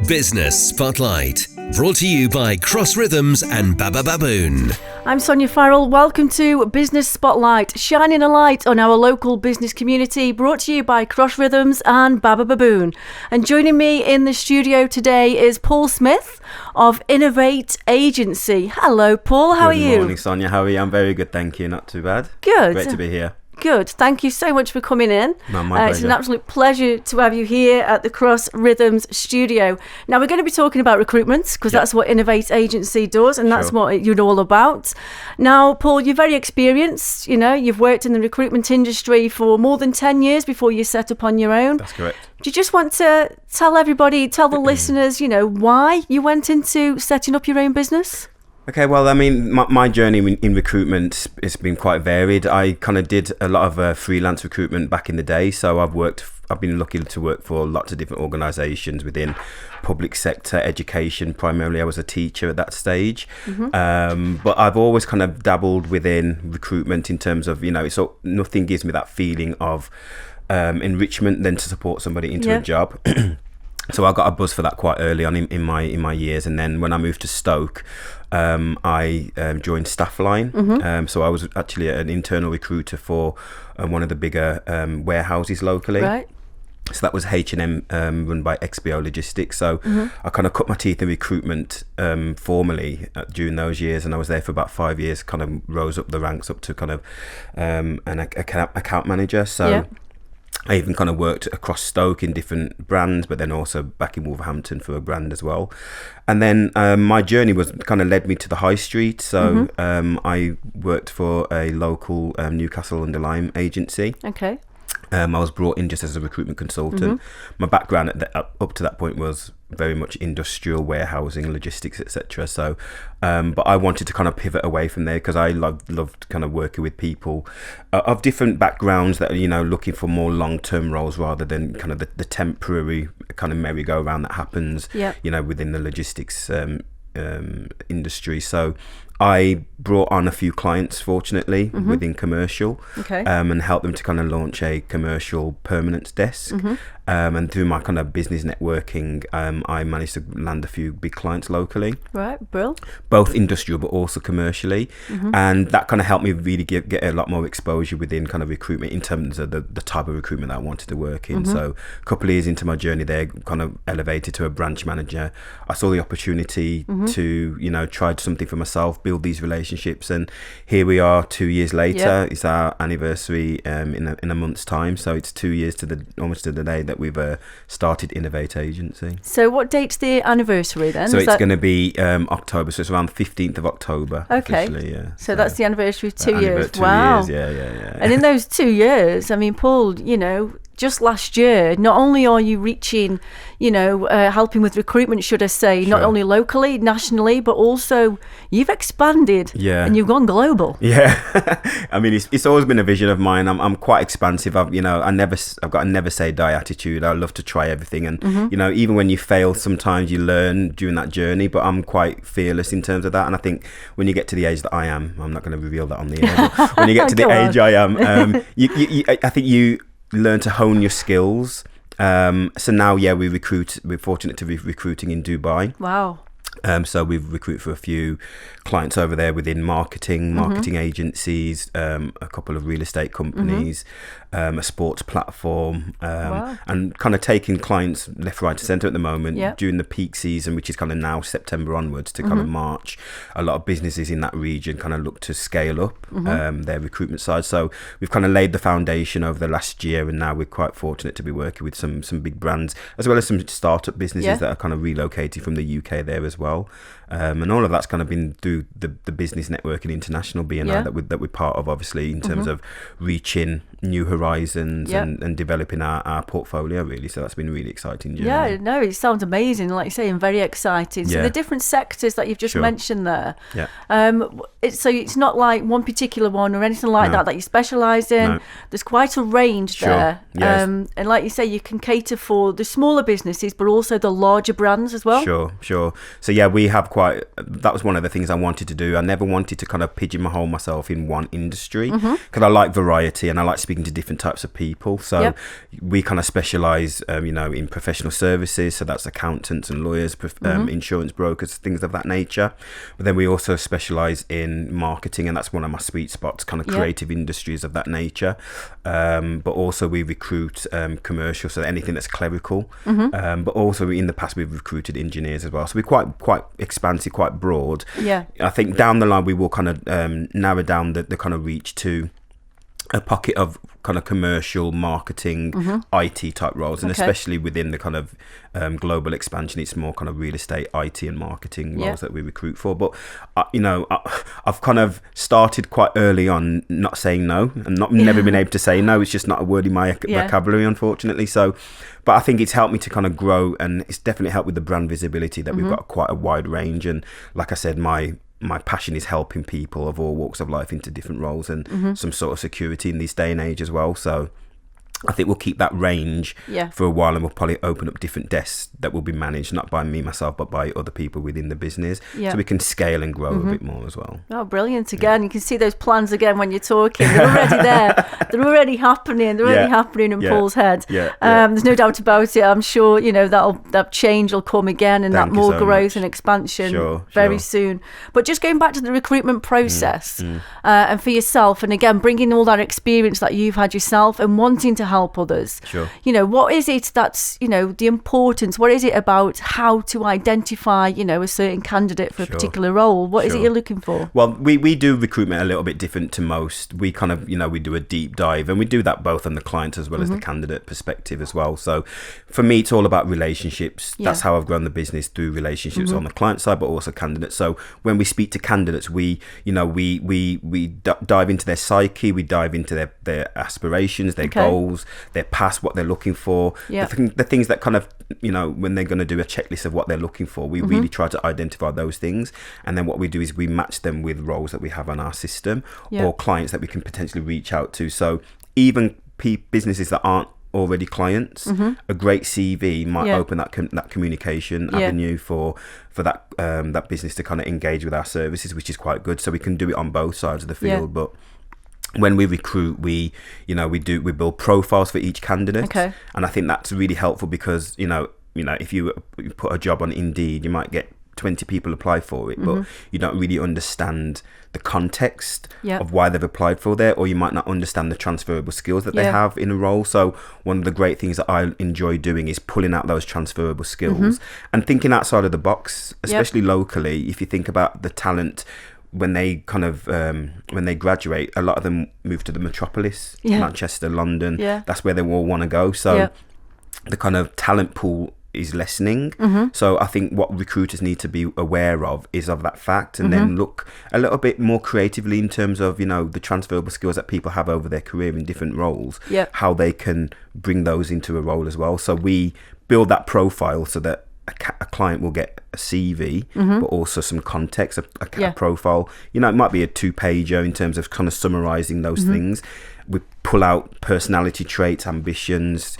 Business Spotlight, brought to you by Cross Rhythms and Baba Baboon. I'm Sonya. Welcome to Business Spotlight, shining a light on our local business community, brought to you by Cross Rhythms and Baba Baboon. And joining me in the studio today is Paul Smith of Innov8 Agency. Hello, Paul. How are you? Good morning, Sonya. How are you? I'm very good, thank you. Not too bad. Good. Great to be here. Good. Thank you so much for coming in. No, my pleasure. It's an absolute pleasure to have you here at the Cross Rhythms studio. Now, we're going to be talking about recruitment because that's what Innov8 Agency does, and that's what you're all about. Now, Paul, you're very experienced. You know, you've worked in the recruitment industry for more than 10 years before you set up on your own. That's correct. Do you just want to tell the listeners, why you went into setting up your own business? Okay, well, I mean, my journey in recruitment has been quite varied. I kind of did a lot of freelance recruitment back in the day. So I've been lucky to work for lots of different organisations within public sector, education. Primarily, I was a teacher at that stage. But I've always kind of dabbled within recruitment in terms of, so nothing gives me that feeling of enrichment than to support somebody into a job. So I got a buzz for that quite early on in my years, and then when I moved to Stoke, I joined Staffline. So I was actually an internal recruiter for one of the bigger warehouses locally. Right. So that was H&M, run by XBO Logistics. So I kind of cut my teeth in recruitment formally during those years, and I was there for about 5 years. Kind of rose up the ranks up to kind of an account manager. So. I even kind of worked across Stoke in different brands, but then also back in Wolverhampton for a brand as well. And then my journey led me to the high street. So I worked for a local Newcastle-under-Lyme agency. Okay. I was brought in just as a recruitment consultant. My background up to that point was very much industrial, warehousing, logistics, etc. So, but I wanted to kind of pivot away from there because I loved kind of working with people of different backgrounds that are, looking for more long-term roles rather than kind of the temporary kind of merry-go-round that happens, within the logistics industry. So I brought on a few clients, fortunately, within commercial, and helped them to kind of launch a commercial permanence desk. And through my kind of business networking, I managed to land a few big clients locally. Right, brilliant. Both industrial, but also commercially. And that kind of helped me really get a lot more exposure within kind of recruitment in terms of the type of recruitment that I wanted to work in. So a couple of years into my journey there, kind of elevated to a branch manager. I saw the opportunity to, try something for myself, build these relationships, and here we are 2 years later. It's our anniversary in a month's time, so it's 2 years almost to the day that we've started Innov8 Agency. So what date's the anniversary then? So it's going to be October, so it's around the 15th of October. Okay, so that's the anniversary of 2 years. Wow. Yeah. And in those 2 years, I mean, Paul, just last year, not only are you reaching, helping with recruitment, should I say, not only locally, nationally, but also you've expanded and you've gone global. Yeah. I mean, it's always been a vision of mine. I'm quite expansive. I've got a never say die attitude. I love to try everything. And, even when you fail, sometimes you learn during that journey, but I'm quite fearless in terms of that. And I think when you get to the age that I am, I'm not going to reveal that on the air, but when you get to the age I am, I think you learn to hone your skills. So now, we're fortunate to be recruiting in Dubai. Wow. So we've recruited for a few clients over there within marketing agencies, a couple of real estate companies, a sports platform, and kind of taking clients left, right, and centre at the moment during the peak season, which is kind of now September onwards to kind of March. A lot of businesses in that region kind of look to scale up their recruitment side. So we've kind of laid the foundation over the last year, and now we're quite fortunate to be working with some big brands as well as some startup businesses that are kind of relocating from the UK there as well. And all of that's kind of been through the business networking international BNI that we're part of, obviously, in terms of reaching new horizons and developing our portfolio, really. So that's been really exciting journey. Yeah, no, it sounds amazing, like you say, and very exciting. So the different sectors that you've just mentioned there, so it's not like one particular one or anything like that you specialise in. No. There's quite a range there. Yes. And like you say, you can cater for the smaller businesses, but also the larger brands as well. Sure. So yeah, we have quite. That was one of the things I wanted to do. I never wanted to kind of pigeonhole myself in one industry because I like variety and I like speaking to different types of people. So we kind of specialise, in professional services. So that's accountants and lawyers, insurance brokers, things of that nature. But then we also specialise in marketing, and that's one of my sweet spots, kind of creative industries of that nature. But also we recruit commercial, so anything that's clerical. But also in the past we've recruited engineers as well. So we're quite expansive, quite broad. Yeah. I think down the line we will kind of narrow down the kind of reach to a pocket of kind of commercial marketing, IT type roles, and especially within the kind of global expansion, it's more kind of real estate, IT and marketing roles that we recruit for. But I've kind of started quite early on not saying no, and never been able to say no. It's just not a word in my vocabulary, unfortunately. So, but I think it's helped me to kind of grow, and it's definitely helped with the brand visibility that we've got quite a wide range. And like I said, my passion is helping people of all walks of life into different roles and some sort of security in this day and age as well. So I think we'll keep that range for a while, and we'll probably open up different desks that will be managed not by me myself but by other people within the business, so we can scale and grow a bit more as well. Oh, brilliant. Again, you can see those plans again when you're talking. They're already there. They're already happening. They're already happening in Paul's head. There's no doubt about it. I'm sure that change will come again, and that more growth and expansion very soon. But just going back to the recruitment process and for yourself, and again bringing all that experience that you've had yourself and wanting to help others. What is it that's the importance? What is it about how to identify a certain candidate for a particular role? What is it you're looking for? Well, we do recruitment a little bit different to most. We kind of we do a deep dive, and we do that both on the client as well as the candidate perspective as well. So for me, it's all about relationships. That's how I've grown the business, through relationships on the client side, but also candidates. So when we speak to candidates, we dive into their psyche, we dive into their aspirations, their goals, their past, what they're looking for, the things that kind of when they're going to do a checklist of what they're looking for, we really try to identify those things, and then what we do is we match them with roles that we have on our system or clients that we can potentially reach out to. So even businesses that aren't already clients, a great CV might open that communication avenue for that business to kind of engage with our services, which is quite good. So we can do it on both sides of the field. But when we recruit, we build profiles for each candidate, and I think that's really helpful because if you put a job on Indeed, you might get 20 people apply for it, but you don't really understand the context of why they've applied for there, or you might not understand the transferable skills that they have in a role. So one of the great things that I enjoy doing is pulling out those transferable skills and thinking outside of the box, especially locally. If you think about the talent, when they kind of when they graduate, a lot of them move to the metropolis, Manchester, London. That's where they all want to go. So the kind of talent pool is lessening. So I think what recruiters need to be aware of is of that fact, and then look a little bit more creatively in terms of the transferable skills that people have over their career in different roles, how they can bring those into a role as well. So we build that profile so that a client will get a CV, but also some context, a profile. It might be a 2-pager in terms of kind of summarizing those things. We pull out personality traits, ambitions,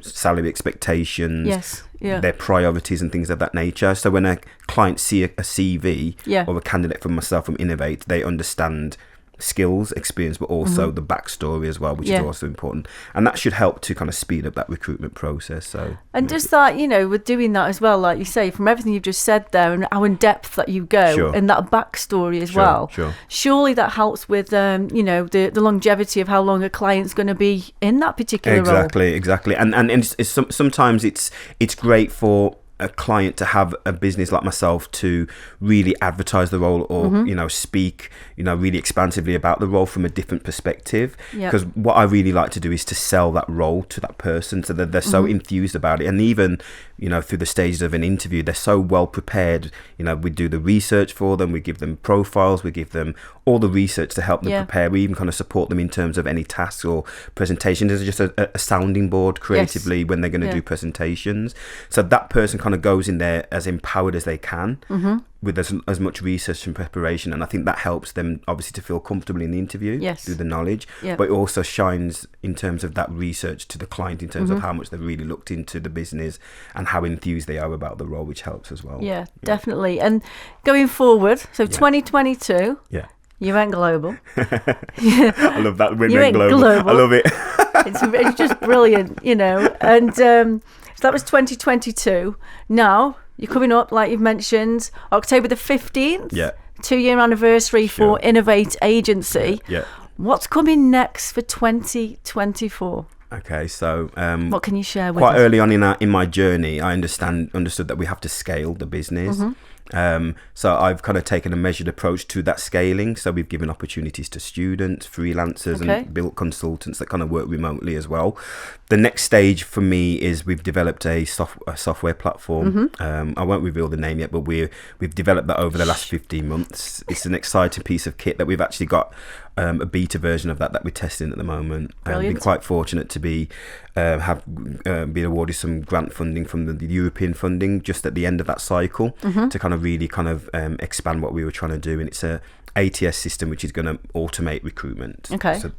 salary expectations, their priorities and things of that nature. So when a client see a CV or a candidate from myself from Innov8, they understand skills, experience, but also the backstory as well, which is also important, and that should help to kind of speed up that recruitment process. So, and just that with doing that as well, like you say, from everything you've just said there and how in depth that you go and that backstory as well, surely that helps with the longevity of how long a client's going to be in that particular role. Exactly, and it's sometimes it's great for a client to have a business like myself to really advertise the role or speak really expansively about the role from a different perspective, because what I really like to do is to sell that role to that person so that they're so enthused about it, and even through the stages of an interview they're so well prepared. We do the research for them, we give them profiles, we give them all the research to help them prepare. We even kind of support them in terms of any tasks or presentations. There's just a sounding board creatively when they're going to do presentations, so that person kind of goes in there as empowered as they can, with as much research and preparation, and I think that helps them obviously to feel comfortable in the interview through the knowledge, but it also shines in terms of that research to the client in terms of how much they've really looked into the business and how enthused they are about the role, which helps as well. Yeah, definitely. And going forward, so 2022, you went global. I love that. You went global. I love it. It's just brilliant, you know. And so that was 2022. Now you're coming up, like you've mentioned, October the 15th. 2-year anniversary for Innov8 Agency. What's coming next for 2024? Okay, so what can you share with quite us? early on in my journey, I understood that we have to scale the business. So I've kind of taken a measured approach to that scaling. So we've given opportunities to students, freelancers, and built consultants that kind of work remotely as well. The next stage for me is we've developed a software platform. I won't reveal the name yet, but we've developed that over the last 15 months. It's an exciting piece of kit that we've actually got a beta version of that we're testing at the moment. I've been quite fortunate to be have been awarded some grant funding from the European funding just at the end of that cycle to kind of really expand what we were trying to do. And it's a ATS system which is going to automate recruitment. So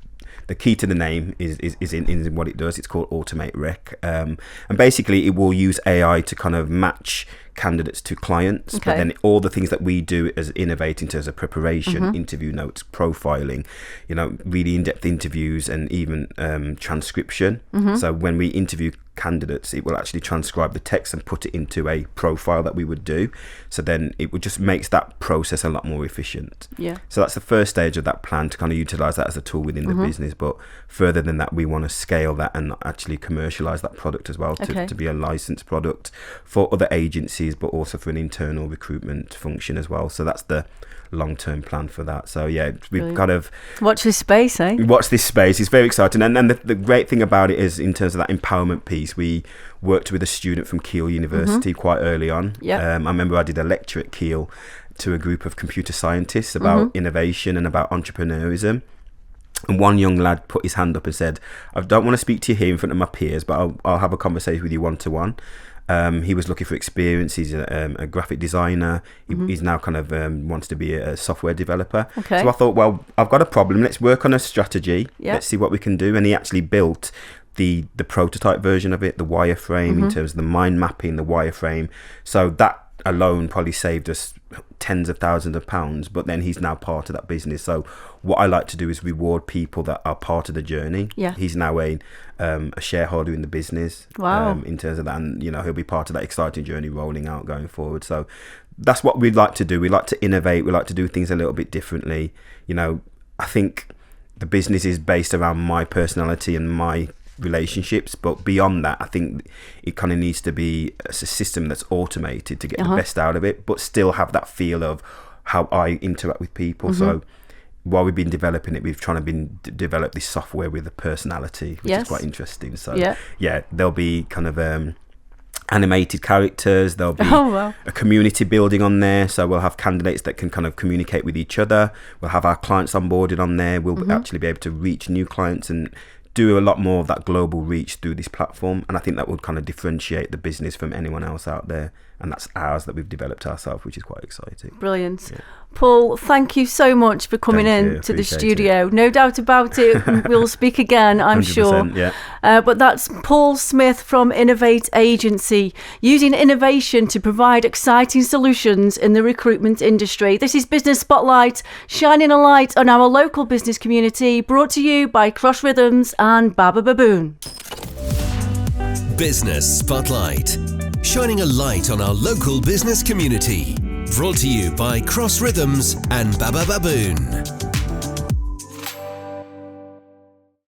the key to the name is in what it does. It's called Automate Rec, and basically it will use AI to kind of match candidates to clients, but then all the things that we do as Innov8 in terms of preparation, interview notes, profiling, you know, really in-depth interviews, and even transcription. So when we interview candidates, it will actually transcribe the text and put it into a profile that we would do. So then it would just makes that process a lot more efficient. So that's the first stage of that plan, to kind of utilize that as a tool within the business. But further than that, we want to scale that and actually commercialize that product as well, to be a licensed product for other agencies, but also for an internal recruitment function as well. So that's the long-term plan for that. So yeah, we've kind of watch this space. Watch this space. It's very exciting, and the great thing about it is in terms of that empowerment piece, we worked with a student from Keele University quite early on. I remember I did a lecture at Keele to a group of computer scientists about innovation and about entrepreneurism. And one young lad put his hand up and said, I don't want to speak to you here in front of my peers, but I'll have a conversation with you one-to-one. He was looking for experience. He's a graphic designer. He's now kind of wants to be a software developer. So I thought, well, I've got a problem. Let's work on a strategy. Let's see what we can do. And he actually built the prototype version of it, the wireframe, in terms of the mind mapping, the wireframe. So that alone probably saved us tens of thousands of pounds, but then he's now part of that business. So what I like to do is reward people that are part of the journey. He's now a shareholder in the business. In terms of that, and you know, he'll be part of that exciting journey rolling out going forward. So that's what we'd like to do. We like to innovate. We like to do things a little bit differently. You know, I think the business is based around my personality and my relationships, but beyond that, I think it kind of needs to be a system that's automated to get the best out of it, but still have that feel of how I interact with people. So while we've been developing it, we've trying to develop this software with a personality, which is quite interesting. So there'll be kind of animated characters, there'll be a community building on there, so we'll have candidates that can kind of communicate with each other. We'll have our clients onboarded on there. We'll actually be able to reach new clients and do a lot more of that global reach through this platform, and I think that would kind of differentiate the business from anyone else out there, and that's ours that we've developed ourselves, which is quite exciting. Brilliant. Paul, thank you so much for coming in to the studio. No doubt about it, we'll speak again, I'm sure. But that's Paul Smith from Innov8 Agency, using innovation to provide exciting solutions in the recruitment industry. This is Business Spotlight, shining a light on our local business community, brought to you by Cross Rhythms and Baba Baboon. Business Spotlight, shining a light on our local business community. Brought to you by Cross Rhythms and Baba Baboon.